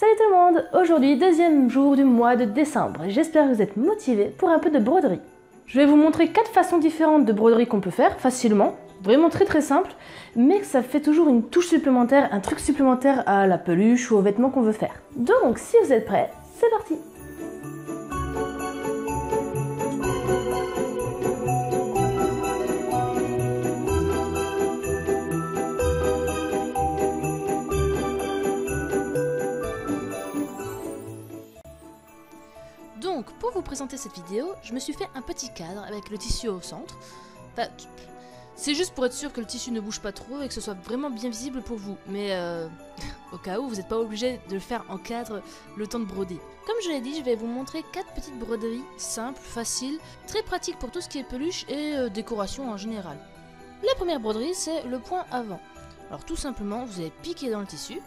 Salut tout le monde! Aujourd'hui, deuxième jour du mois de décembre. J'espère que vous êtes motivés pour un peu de broderie. Je vais vous montrer 4 façons différentes de broderie qu'on peut faire facilement, vraiment très simple, mais que ça fait toujours une touche supplémentaire, un truc supplémentaire à la peluche ou aux vêtements qu'on veut faire. Donc si vous êtes prêts, c'est parti! Donc, pour vous présenter cette vidéo, je me suis fait un petit cadre avec le tissu au centre. Enfin, c'est juste pour être sûr que le tissu ne bouge pas trop et que ce soit vraiment bien visible pour vous. Mais au cas où, vous n'êtes pas obligé de le faire en cadre le temps de broder. Comme je l'ai dit, je vais vous montrer 4 petites broderies simples, faciles, très pratiques pour tout ce qui est peluche et décoration en général. La première broderie, c'est le point avant. Alors tout simplement, vous allez piquer dans le tissu,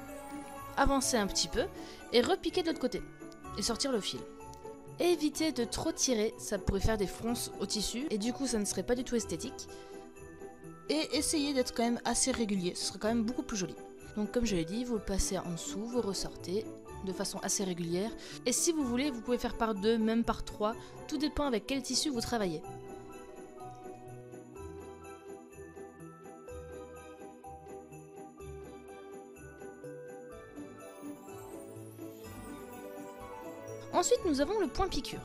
avancer un petit peu et repiquer de l'autre côté et sortir le fil. Évitez de trop tirer, ça pourrait faire des fronces au tissu et du coup ça ne serait pas du tout esthétique. Et essayez d'être quand même assez régulier, ce serait quand même beaucoup plus joli. Donc comme je l'ai dit, vous le passez en dessous, vous ressortez de façon assez régulière. Et si vous voulez, vous pouvez faire par 2, même par 3, tout dépend avec quel tissu vous travaillez. Ensuite, nous avons le point piqûre.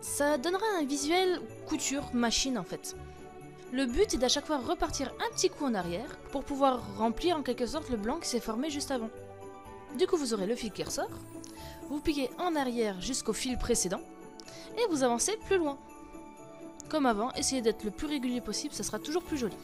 Ça donnera un visuel couture machine en fait. Le but est d'à chaque fois repartir un petit coup en arrière pour pouvoir remplir en quelque sorte le blanc qui s'est formé juste avant. Du coup, vous aurez le fil qui ressort, vous piquez en arrière jusqu'au fil précédent et vous avancez plus loin. Comme avant, essayez d'être le plus régulier possible, ça sera toujours plus joli.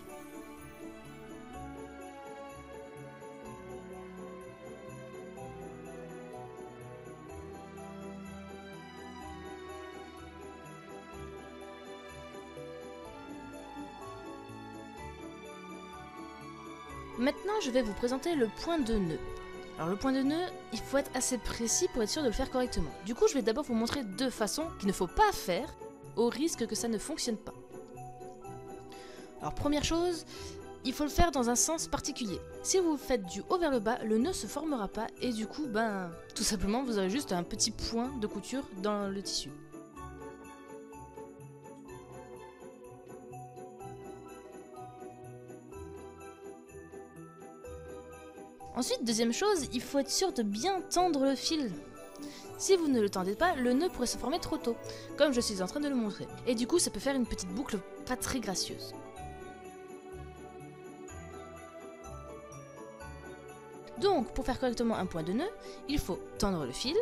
Maintenant, je vais vous présenter le point de nœud. Alors le point de nœud, il faut être assez précis pour être sûr de le faire correctement. Du coup, je vais d'abord vous montrer 2 façons qu'il ne faut pas faire, au risque que ça ne fonctionne pas. Alors première chose, il faut le faire dans un sens particulier. Si vous faites du haut vers le bas, le nœud se formera pas et du coup, tout simplement, vous aurez juste un petit point de couture dans le tissu. Ensuite, deuxième chose, il faut être sûr de bien tendre le fil. Si vous ne le tendez pas, le nœud pourrait se former trop tôt, comme je suis en train de le montrer. Et du coup, ça peut faire une petite boucle pas très gracieuse. Donc, pour faire correctement un point de nœud, il faut tendre le fil,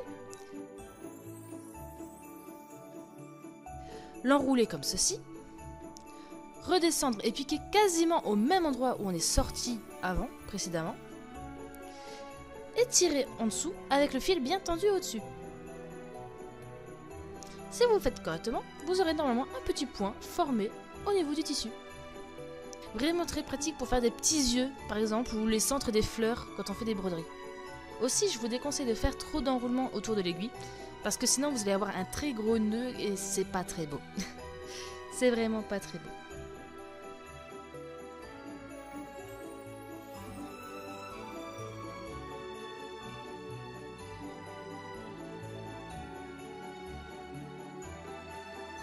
l'enrouler comme ceci, redescendre et piquer quasiment au même endroit où on est sorti avant, précédemment, et tirer en dessous avec le fil bien tendu au-dessus. Si vous le faites correctement, vous aurez normalement un petit point formé au niveau du tissu. Vraiment très pratique pour faire des petits yeux, par exemple, ou les centres des fleurs quand on fait des broderies. Aussi, je vous déconseille de faire trop d'enroulement autour de l'aiguille, parce que sinon vous allez avoir un très gros nœud et c'est pas très beau. C'est vraiment pas très beau.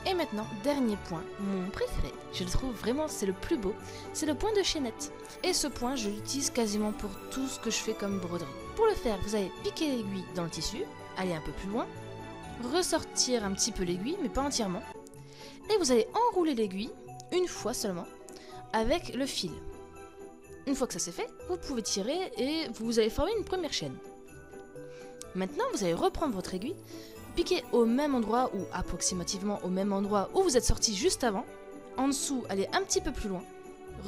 Et maintenant, dernier point, mon préféré, je le trouve vraiment, c'est le plus beau, c'est le point de chaînette. Et ce point, je l'utilise quasiment pour tout ce que je fais comme broderie. Pour le faire, vous allez piquer l'aiguille dans le tissu, aller un peu plus loin, ressortir un petit peu l'aiguille, mais pas entièrement, et vous allez enrouler l'aiguille, une fois seulement, avec le fil. Une fois que ça c'est fait, vous pouvez tirer et vous allez former une première chaîne. Maintenant, vous allez reprendre votre aiguille, piquez au même endroit ou approximativement au même endroit où vous êtes sorti juste avant. En dessous, allez un petit peu plus loin.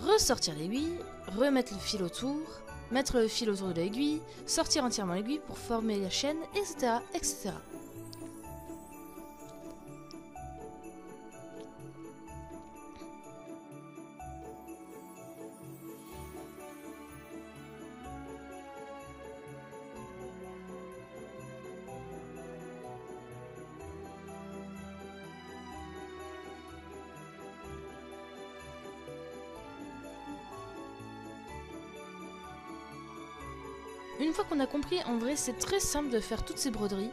Ressortir l'aiguille, remettre le fil autour, mettre le fil autour de l'aiguille, sortir entièrement l'aiguille pour former la chaîne, etc. etc. Une fois qu'on a compris, en vrai c'est très simple de faire toutes ces broderies.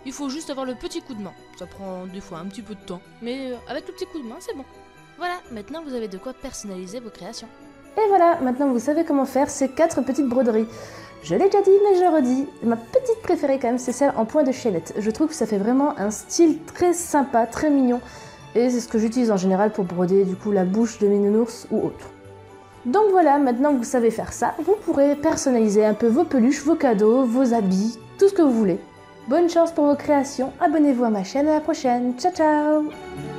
Il faut juste avoir le petit coup de main. Ça prend des fois un petit peu de temps, mais avec le petit coup de main c'est bon. Voilà, maintenant vous avez de quoi personnaliser vos créations. Et voilà, maintenant vous savez comment faire ces 4 petites broderies. Je l'ai déjà dit, mais je le redis, ma petite préférée quand même, c'est celle en point de chaînette. Je trouve que ça fait vraiment un style très sympa, très mignon. Et c'est ce que j'utilise en général pour broder du coup la bouche de mes nounours ou autre. Donc voilà, maintenant que vous savez faire ça, vous pourrez personnaliser un peu vos peluches, vos cadeaux, vos habits, tout ce que vous voulez. Bonne chance pour vos créations, abonnez-vous à ma chaîne, à la prochaine, ciao ciao!